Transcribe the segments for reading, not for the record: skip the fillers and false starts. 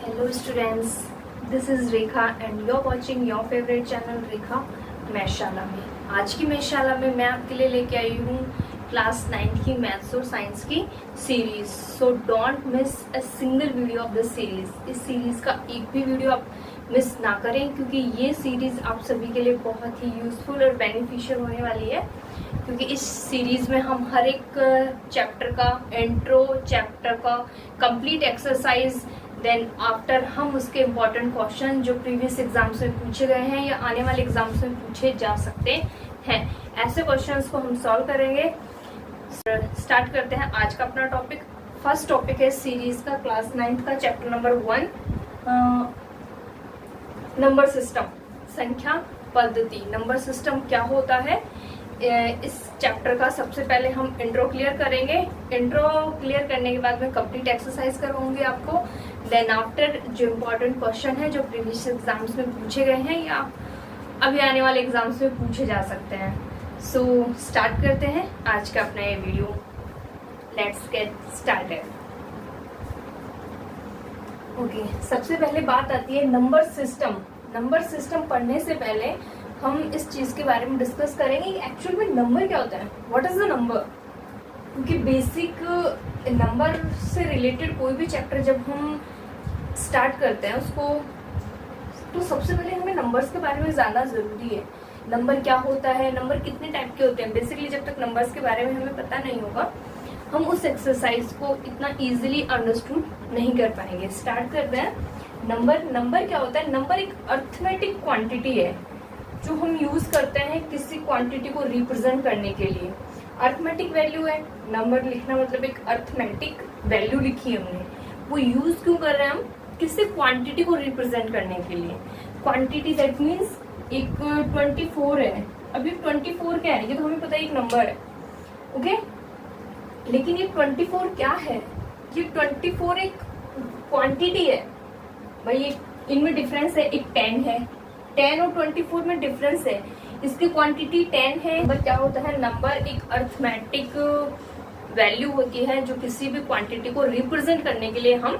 Hello students, this is Rekha and you're watching your favorite channel Rekha मैथशाला में। आज की मैथशाला में मैं आपके लिए लेके आई हूँ क्लास 9 की मैथ्स और साइंस की series. So don't miss a single video of this series. इस सीरीज का एक भी वीडियो आप मिस ना करें क्योंकि ये सीरीज आप सभी के लिए बहुत ही यूजफुल और बेनिफिशियल होने वाली है। क्योंकि इस सीरीज में हम हर एक चैप्टर का इंट्रो, चैप्टर का कंप्लीट एक्सरसाइज, देन आफ्टर हम उसके इम्पोर्टेंट क्वेश्चन जो प्रीवियस एग्जाम्स में पूछे गए हैं या आने वाले एग्जाम्स में पूछे जा सकते हैं, ऐसे क्वेश्चंस को हम सॉल्व करेंगे। स्टार्ट करते हैं आज का अपना टॉपिक। फर्स्ट टॉपिक है सीरीज का क्लास 9 का चैप्टर नंबर 1, नंबर सिस्टम, संख्या पद्धति। नंबर सिस्टम क्या होता है, इस चैप्टर का सबसे पहले हम इंट्रो क्लियर करेंगे। इंट्रो क्लियर करने के बाद में कंप्लीट एक्सरसाइज करवाऊंगी आपको। देन आफ्टर जो इम्पोर्टेंट क्वेश्चन है जो प्रीवियस एग्जाम्स में पूछे गए हैं या अभी आने वाले एग्जाम्स में पूछे जा सकते हैं। सो स्टार्ट करते हैं आज का अपना ये video. Let's get started. Okay, सबसे पहले बात आती है नंबर सिस्टम। नंबर सिस्टम पढ़ने से पहले हम इस चीज के बारे में डिस्कस करेंगे कि एक्चुअल में नंबर क्या होता है, व्हाट इज द नंबर। क्योंकि बेसिक नंबर से रिलेटेड कोई भी चैप्टर जब हम स्टार्ट करते हैं उसको, तो सबसे पहले हमें नंबर्स के बारे में जानना जरूरी है। नंबर क्या होता है, नंबर कितने टाइप के होते हैं। बेसिकली जब तक नंबर्स के बारे में हमें पता नहीं होगा हम उस एक्सरसाइज को इतना इजीली अंडरस्टूड नहीं कर पाएंगे। स्टार्ट करते हैं। नंबर क्या होता है, नंबर एक अर्थमेटिक क्वांटिटी है जो हम यूज करते हैं किसी क्वांटिटी को रिप्रेजेंट करने के लिए। अर्थमेटिक वैल्यू है, नंबर लिखना मतलब एक अर्थमेटिक वैल्यू लिखी हमने, वो यूज क्यों कर रहे हैं हम, किसी क्वांटिटी को रिप्रेजेंट करने के लिए। क्वांटिटी दैट मीन्स एक 24 है, अभी 24 क्या है, ये तो हमें पता है एक नंबर है, ओके। लेकिन ये 24 क्या है, ये 24 एक क्वांटिटी है भाई। इनमें डिफरेंस है, एक 10 है, 10 और 24 में डिफरेंस है। इसकी क्वांटिटी 10 है। नंबर क्या होता है, नंबर एक अर्थमेटिक वैल्यू होती है जो किसी भी क्वांटिटी को रिप्रेजेंट करने के लिए हम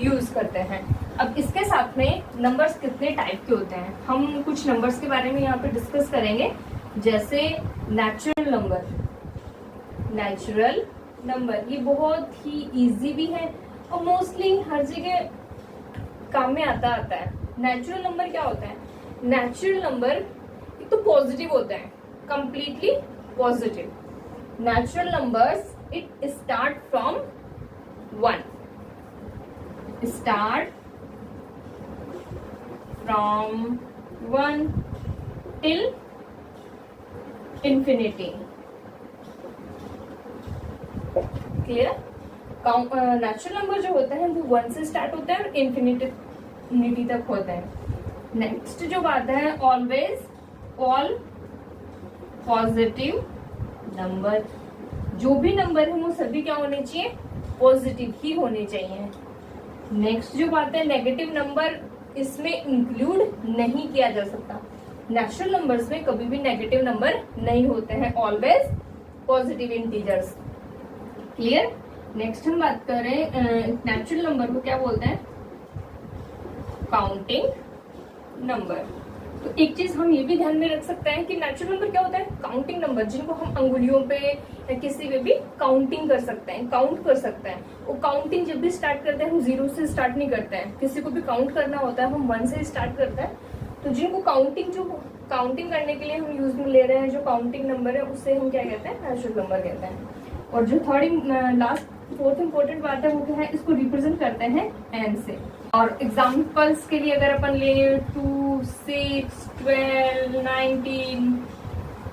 यूज करते हैं। अब इसके साथ में नंबर्स कितने टाइप के होते हैं, हम कुछ नंबर्स के बारे में यहाँ पे डिस्कस करेंगे। जैसे नेचुरल नंबर। नेचुरल नंबर ये बहुत ही इजी भी है और मोस्टली हर जगह काम में आता है। नेचुरल नंबर क्या होता है, नेचुरल नंबर एक तो पॉजिटिव होता है, completely positive. Natural numbers it start from 1, start from 1 till infinity. Clear. Natural number जो होता है वो 1 से स्टार्ट होता है और इंफिनिटी तक होता है। नेक्स्ट जो बात है, ऑलवेज ऑल पॉजिटिव नंबर। जो भी नंबर है वो सभी क्या होने चाहिए, पॉजिटिव ही होने चाहिए। नेक्स्ट जो बात है, नेगेटिव नंबर इसमें इंक्लूड नहीं किया जा सकता। नेचुरल नंबर्स में कभी भी नेगेटिव नंबर नहीं होते हैं, always positive integers. Clear. Next हम बात करें नेचुरल नंबर को क्या बोलते हैं, काउंटिंग नंबर। तो एक चीज हम ये भी ध्यान में रख सकते हैं कि नेचुरल नंबर क्या होता है, काउंटिंग नंबर, जिनको हम अंगुलियों पे या किसी पे भी काउंटिंग कर सकते हैं, काउंट कर सकते हैं। वो काउंटिंग जब भी स्टार्ट करते हैं हम 0 से स्टार्ट नहीं करते हैं, किसी को भी काउंट करना होता है हम 1 से स्टार्ट करते हैं। तो जिनको काउंटिंग करने के लिए हम यूज में ले रहे हैं जो काउंटिंग नंबर है उसे हम क्या कहते हैं, नेचुरल नंबर कहते हैं। और जो फोर्थ इंपॉर्टेंट बात है वो क्या है, इसको रिप्रेजेंट करते हैं n से। और एग्जाम्पल्स के लिए अगर अपन ले 2, 6, 12, 19,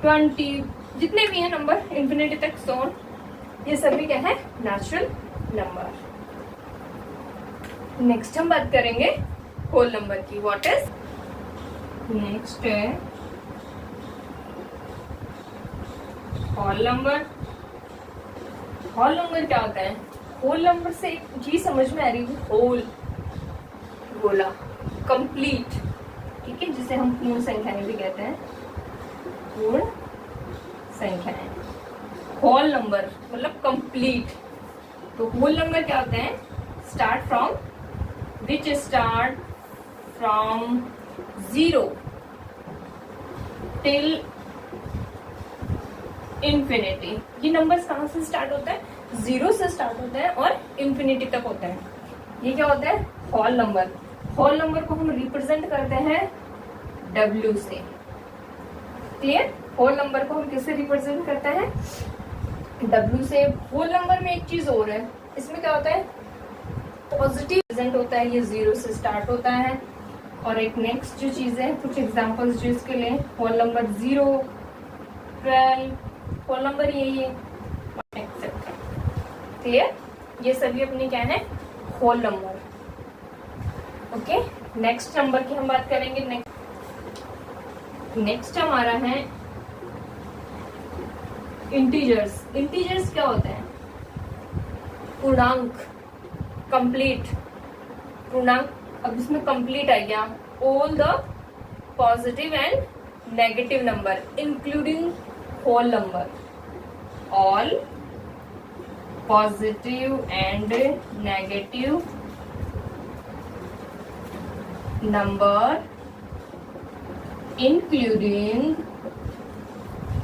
20 जितने भी हैं नंबर इंफिनिटी तक, सो ये सभी क्या है, नेचुरल नंबर। नेक्स्ट हम बात करेंगे होल नंबर की। व्हाट इज नेक्स्ट है होल नंबर। होल नंबर क्या होता है, होल नंबर से एक चीज समझ में आ रही है, होल गोला, कंप्लीट, ठीक है, जिसे हम पूर्ण संख्याएं भी कहते हैं, पूर्ण संख्याएं। होल नंबर मतलब कंप्लीट। तो होल नंबर क्या होते हैं, start from which start from 0 till infinity. ये नंबर्स कहाँ से स्टार्ट होता है? 0 से स्टार्ट होता है और इंफिनिटी तक होता है। ये क्या होता है? Whole number. होल नंबर को हम रिप्रेजेंट करते हैं W से। क्लियर? होल नंबर को हम किससे रिप्रेजेंट करते हैं? W से। होल नंबर में एक चीज और है, इसमें क्या होता है? पॉजिटिव प्रेजेंट होता है, ये 0 से स्टार्ट होता है। और एक नेक्स्ट जो चीज है, कुछ एग्जांपल्स जो इसके लिए, होल नंबर 0, 12, होल नंबर ये एक्सेट्रा। क्लियर? ये सभी अपने क्या है? Whole number. Okay, next number की हम बात करेंगे। नेक्स्ट हमारा है इंटीजर्स। इंटीजर्स क्या होते हैं? पूर्णांक, कंप्लीट पूर्णांक। अब इसमें कंप्लीट आ गया, all the positive and negative number including whole number. All positive and negative number including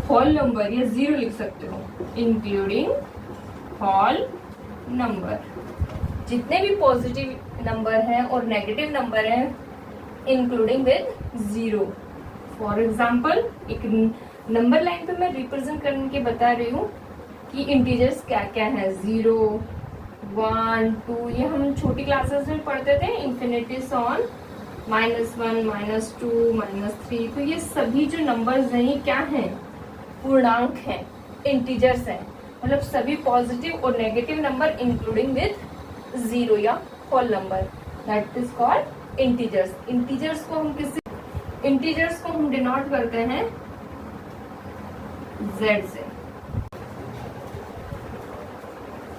whole number, या 0 लिख सकते हो, इंक्लूडिंग होल नंबर। जितने भी पॉजिटिव नंबर हैं और नेगेटिव नंबर हैं इंक्लूडिंग विद 0। फॉर एग्जाम्पल, एक नंबर लाइन पे मैं रिप्रेजेंट करने के बता रही हूँ कि इंटीजर्स क्या क्या है। 0, 1, 2, ये हम छोटी क्लासेस में पढ़ते थे, इंफिनिटी ऑन -1, -2, -3। तो ये सभी जो नंबर्स हैं ये क्या हैं? पूर्णांक हैं, इंटीजर्स हैं। मतलब सभी पॉजिटिव और नेगेटिव नंबर इंक्लूडिंग विद 0 या whole number, that is called integers. Integers को हम डिनोट करते हैं Z से।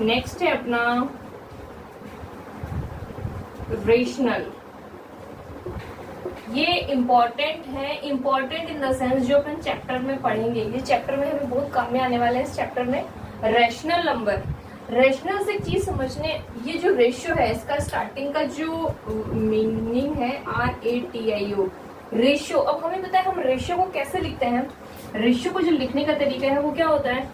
नेक्स्ट है अपना रेशनल। ये इम्पोर्टेंट है, इम्पोर्टेंट इन द सेंस जो अपन चैप्टर में पढ़ेंगे, ये चैप्टर में हमें बहुत काम में आने वाला है। इस चैप्टर में रेशनल नंबर। रेशनल से चीज समझने, ये जो रेशियो है इसका स्टार्टिंग का जो मीनिंग है RATIO, रेशियो। अब हमें पता है हम रेशियो को कैसे लिखते हैं। रेशियो को जो लिखने का तरीका है वो क्या होता है?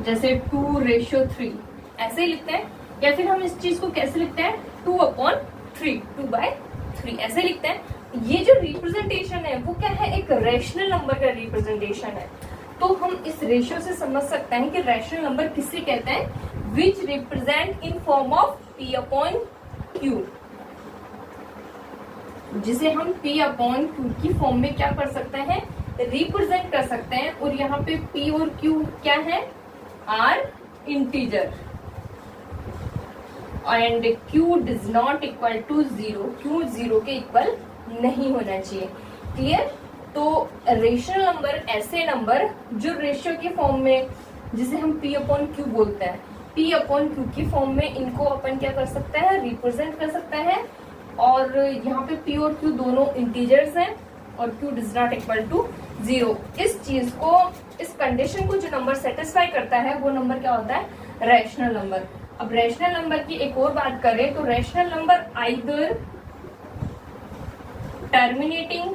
जैसे 2:3 ऐसे ही लिखते हैं, या फिर हम इस चीज को कैसे लिखते हैं? 2/3, 2/3 ऐसे लिखते हैं। ये जो रिप्रेजेंटेशन है वो क्या है? एक रेशनल नंबर का रिप्रेजेंटेशन है। तो हम इस रेशियो से समझ सकते हैं कि रेशनल नंबर किसे कहते हैं? Which represent in form of P/Q, जिसे हम P/Q की फॉर्म में क्या कर सकते हैं? रिप्रेजेंट कर सकते हैं। और यहाँ पे P और Q क्या है? Are integer, and Q does not equal to 0। Q 0 के इक्वल नहीं होना चाहिए। क्लियर? तो रेशनल नंबर ऐसे नंबर जो रेशियो की फॉर्म में, जिसे हम P/Q बोलते हैं, P/Q की फॉर्म में इनको अपन क्या कर सकते हैं? रिप्रेजेंट कर सकते हैं। और यहाँ पे P और Q दोनों इंटीजर्स हैं और Q does not equal to 0। इस चीज को, इस कंडीशन को जो नंबर सेटिस्फाई करता है वो नंबर क्या होता है? Rational number. अब रैशनल नंबर की एक और बात करें तो रैशनल नंबर आइदर टर्मिनेटिंग,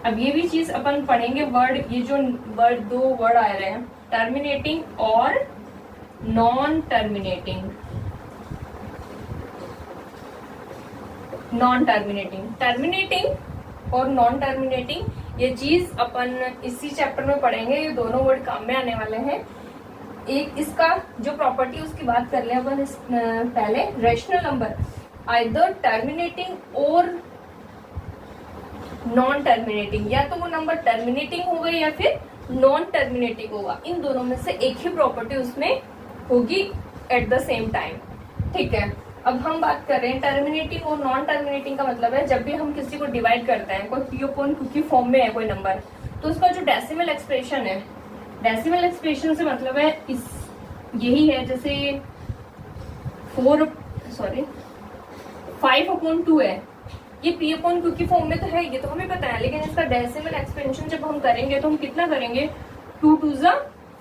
अब ये भी चीज अपन पढ़ेंगे वर्ड, ये जो वर्ड, दो वर्ड आ रहे हैं, टर्मिनेटिंग और non terminating. Non terminating, terminating और नॉन टर्मिनेटिंग, ये चीज अपन इसी चैप्टर में पढ़ेंगे। ये दोनों वर्ड काम में आने वाले हैं। एक इसका जो प्रॉपर्टी उसकी बात कर ले अपन पहले। रैशनल नंबर आइदर टर्मिनेटिंग और नॉन टर्मिनेटिंग, या तो वो नंबर टर्मिनेटिंग होगा या फिर नॉन टर्मिनेटिंग होगा। इन दोनों में से एक ही प्रॉपर्टी उसमें होगी एट द सेम टाइम। ठीक है, अब हम बात करें टर्मिनेटिंग और नॉन टर्मिनेटिंग का मतलब है जब भी हम किसी को डिवाइड करते हैं, कोई P/Q की फॉर्म में है कोई नंबर, तो उसका जो डेसिमल एक्सप्रेशन है, डेसिमल एक्सप्रेशन से मतलब है इस, यही है जैसे 5/2 है, ये P/Q की फॉर्म में तो है, ये तो हमें पता है, लेकिन इसका डेसिमल एक्सपेंशन जब हम करेंगे तो हम कितना करेंगे? 2 2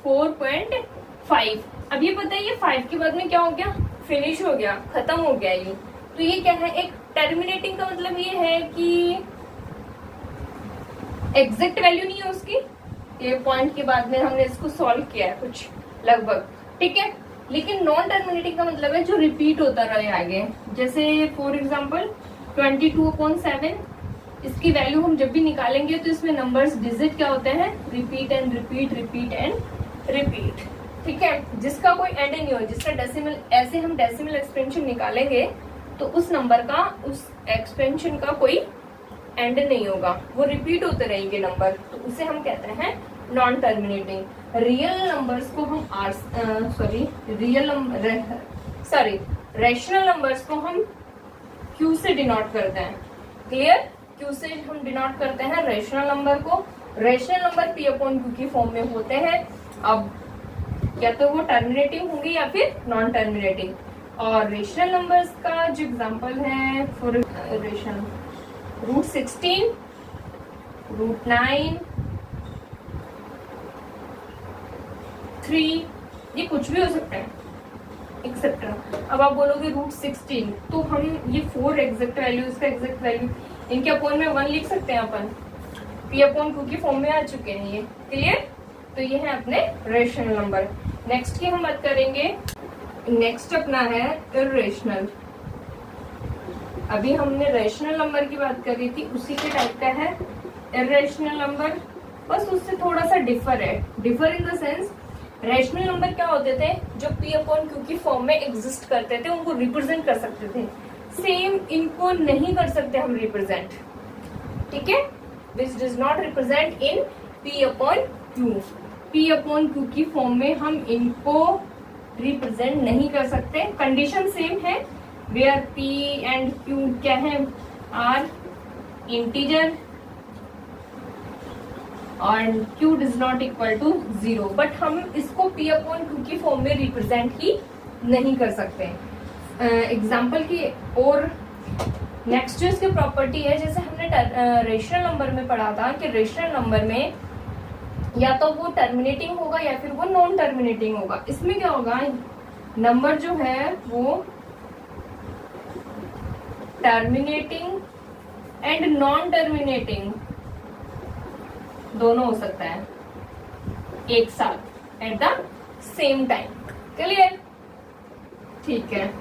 4.5। अब ये पता है ये 5 के बाद में क्या हो गया? फिनिश हो गया, खत्म हो गया ये। तो ये क्या है, एक टर्मिनेटिंग का मतलब ये है कि एग्जैक्ट वैल्यू नहीं है उसकी, ये पॉइंट के बाद में हमने इसको सॉल्व किया है कुछ लगभग, ठीक है। लेकिन नॉन टर्मिनेटिंग का मतलब है जो रिपीट होता रहे आगे। जैसे फॉर एग्जांपल 22/7, इसकी वैल्यू हम जब भी निकालेंगे तो इसमें नंबर्स डिजिट क्या होते हैं, repeat and repeat, repeat and repeat, ठीक है। जिसका कोई एंड नहीं हो, जिसका डेसिमल, ऐसे हम डेसिमल एक्सपेंशन निकालेंगे तो उस नंबर का, उस एक्सपेंशन का कोई एंड नहीं होगा, वो रिपीट होते रहेंगे नंबर, तो उसे हम कहते हैं नॉन टर्मिनेटिंग। रियल नंबर्स को हम रेशनल नंबर्स को हम क्यू से डिनोट करते हैं, क्लियर। क्यू से हम डिनोट करते हैं रेशनल नंबर को। रेशनल नंबर P/Q की फॉर्म में होते हैं। अब या तो वो टर्मिनेटिंग होंगे या फिर नॉन टर्मिनेटिंग। और रेशनल नंबर्स का जो एग्जांपल है फॉर रेशनल, √16, √9, 3, ये कुछ भी हो सकता है एक्सेट्रा। अब आप बोलोगे √16, तो हम ये 4 एग्जैक्ट वैल्यू, इसका एग्जैक्ट वैल्यू, इनके अपॉन में 1 लिख सकते हैं अपन, P/Q की फॉर्म में आ चुके हैं ये, क्लियर। तो ये है अपने रेशनल नंबर। नेक्स्ट की हम बात करेंगे, नेक्स्ट अपना है इर्रेशनल। अभी हमने रेशनल नंबर की बात करी थी, उसी के टाइप का है इर्रेशनल नंबर, बस उससे थोड़ा सा डिफर है। Differ in the sense, rational number क्या होते थे, जो P/Q की फॉर्म में एग्जिस्ट करते थे, उनको रिप्रेजेंट कर सकते थे। सेम इनको नहीं कर सकते हम रिप्रेजेंट, ठीक है, which does not represent in P/Q। P/Q की फॉर्म में हम इनको रिप्रेजेंट नहीं कर सकते। कंडीशन सेम है, वेयर P एंड Q क्या है, आर इंटीजर और Q does not equal to 0, but हम इसको P/Q की फॉर्म में रिप्रेजेंट ही नहीं कर सकते। एग्जाम्पल की, और नेक्स्ट जो इसकी प्रॉपर्टी है, जैसे हमने रेशनल नंबर में पढ़ा था कि रेशनल नंबर में या तो वो टर्मिनेटिंग होगा या फिर वो नॉन टर्मिनेटिंग होगा। इसमें क्या होगा, नंबर जो है वो टर्मिनेटिंग एंड नॉन टर्मिनेटिंग दोनों हो सकता है एक साथ at the same time, clear, ठीक है।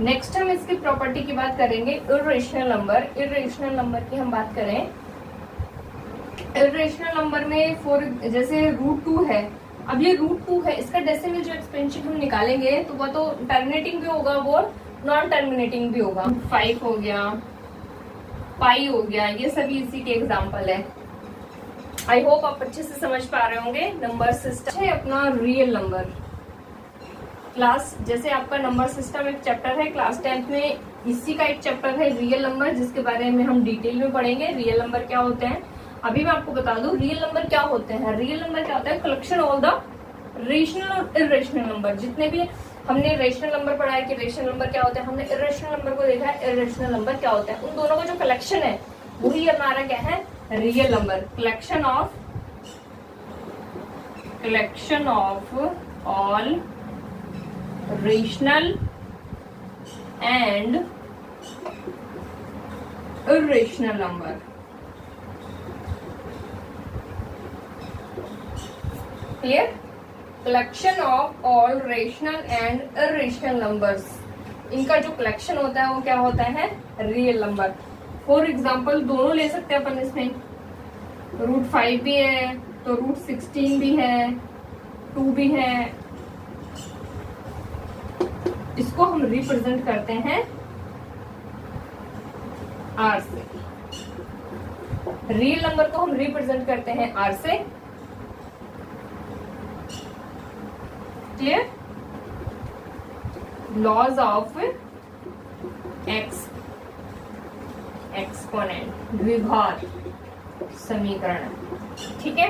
नेक्स्ट हम इसकी प्रॉपर्टी की बात करेंगे, इर्रेशनल नंबर। इर्रेशनल नंबर की हम बात करें, इर्रेशनल नंबर में फॉर जैसे √2 है। अब ये √2 है, इसका डेसिमल जो एक्सपेंशन हम निकालेंगे तो वह तो टर्मिनेटिंग भी होगा, वो नॉन टर्मिनेटिंग भी होगा। 5 हो गया, पाई हो गया, ये सभी इसी के एग्जाम्पल है। आई होप आप अच्छे से समझ पा रहे होंगे। नंबर सिस्टम है अपना रियल नंबर। क्लास, जैसे आपका नंबर सिस्टम एक चैप्टर है क्लास 10th में, इसी का एक चैप्टर है रियल नंबर, जिसके बारे में हम डिटेल में पढ़ेंगे। रियल नंबर क्या होते हैं, अभी मैं आपको बता दूं रियल नंबर क्या होते हैं। रियल नंबर क्या होता है, कलेक्शन ऑल द रेशनल और इर्रेशनल नंबर। जितने भी हमने रेशनल नंबर पढ़ा है कि रेशनल नंबर क्या होता है, हमने इर्रेशनल नंबर को देखा है इर्रेशनल नंबर क्या होता है, उन दोनों का जो कलेक्शन है वही हमारा क्या है, real number. Collection of all rational and irrational number. Clear, collection of all rational and irrational numbers, इनका जो कलेक्शन होता है वो क्या होता है, रियल नंबर। फॉर एग्जाम्पल दोनों ले सकते हैं अपन इसमें, √5 भी है तो √16 भी है, 2 भी है। इसको हम रिप्रेजेंट करते हैं R से। रियल नंबर को हम रिप्रेजेंट करते हैं R से, क्लियर। लॉज ऑफ एक्सपोनेंट, द्विघात समीकरण, ठीक है।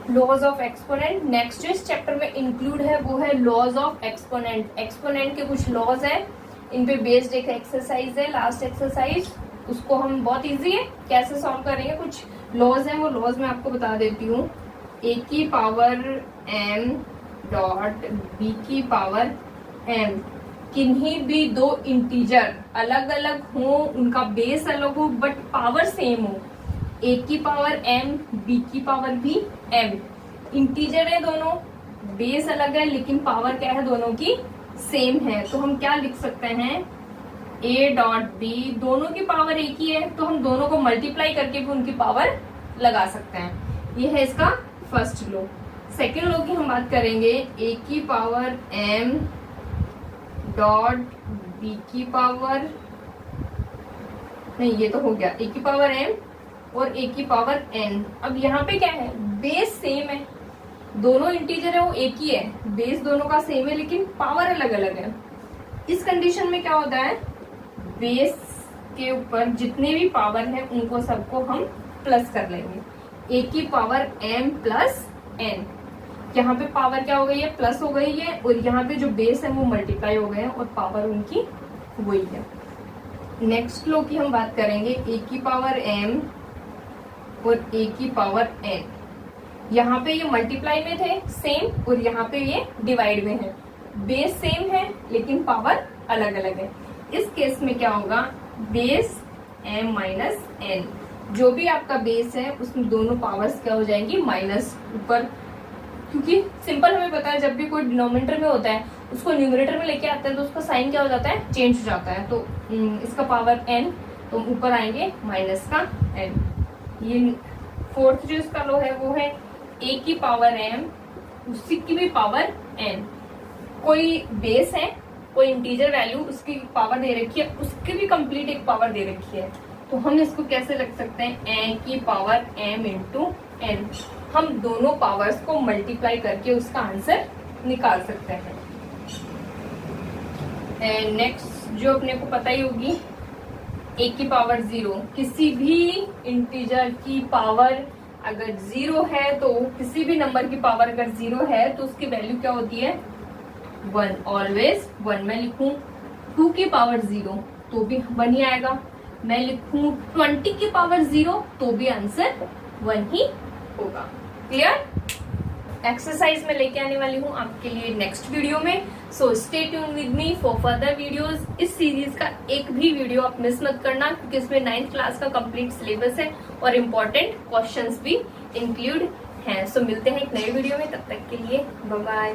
Laws of exponent. नेक्स्ट जो इस चैप्टर में इंक्लूड है वो है लॉज ऑफ एक्सपोनेंट। एक्सपोनेंट के कुछ लॉज है, इन पे बेस्ड एक एक्सरसाइज है, लास्ट एक्सरसाइज, उसको हम बहुत इजी है कैसे सॉल्व करेंगे। कुछ लॉज है, वो लॉज मैं आपको बता देती हूँ। ए की पावर m डॉट b की पावर m किन्हीं भी दो इंटीजर अलग अलग हो, उनका बेस अलग हो बट पावर सेम हो, a की पावर m b की पावर भी m, इंटीजर है दोनों, बेस अलग है लेकिन पावर क्या है दोनों की सेम है, तो हम क्या लिख सकते हैं a डॉट b, दोनों की पावर एक ही है तो हम दोनों को मल्टीप्लाई करके भी उनकी पावर लगा सकते हैं। ये है इसका फर्स्ट लॉ। सेकेंड लॉ की हम बात करेंगे, a की पावर m डॉट b की पावर, नहीं ये तो हो गया, a की पावर m और a की पावर n। अब यहाँ पे क्या है, बेस सेम है, दोनों इंटीजर है वो एक ही है, बेस दोनों का सेम है लेकिन पावर अलग अलग है। इस कंडीशन में क्या होता है, बेस के ऊपर जितने भी पावर है उनको सबको हम प्लस कर लेंगे, a की पावर m प्लस n। यहाँ पे पावर क्या हो गई है, प्लस हो गई है, और यहाँ पे जो बेस है वो मल्टीप्लाई हो गए हैं और पावर उनकी वही है। नेक्स्ट लॉ की हम बात करेंगे, a की पावर m और a की पावर n। यहाँ पे ये मल्टीप्लाई में थे सेम और यहाँ पे ये डिवाइड में है, बेस सेम है लेकिन पावर अलग अलग है। इस केस में क्या होगा, बेस m माइनस n, जो भी आपका बेस है उसमें दोनों पावर्स क्या हो जाएंगी माइनस ऊपर, क्योंकि सिंपल हमें पता है जब भी कोई डिनोमिनेटर में होता है उसको न्यूमरेटर में लेके आते हैं तो उसका साइन क्या हो जाता है, चेंज हो जाता है। तो इसका पावर n, तो ऊपर आएंगे माइनस का n। ये फोर्थ जो इसका लो है वो है a की पावर m, उसी की भी पावर n। कोई बेस है, कोई इंटीजर वैल्यू, उसकी पावर दे रखी है, उसकी भी कंप्लीट एक पावर दे रखी है, तो हम इसको कैसे लिख सकते हैं, a की पावर m इंटू n। हम दोनों पावर्स को मल्टीप्लाई करके उसका आंसर निकाल सकते हैं। नेक्स्ट जो अपने को पता ही होगी, a की पावर 0, किसी भी इंटीजर की पावर अगर 0 है तो किसी भी नंबर की पावर अगर 0 है तो उसकी वैल्यू क्या होती है, 1, ऑलवेज 1। मैं लिखूं 2 की पावर 0 तो भी 1 ही आएगा, मैं लिखूं 20 की पावर 0 तो भी आंसर 1 ही होगा। क्लियर? एक्सरसाइज में लेके आने वाली हूँ आपके लिए नेक्स्ट वीडियो में, so stay tune with me for further videos. इस सीरीज का एक भी वीडियो आप मिस मत करना, क्योंकि इसमें 9th क्लास का कंप्लीट सिलेबस है और इम्पोर्टेंट क्वेश्चंस भी इंक्लूड हैं। सो मिलते हैं एक नए वीडियो में, तब तक के लिए बाय बाय।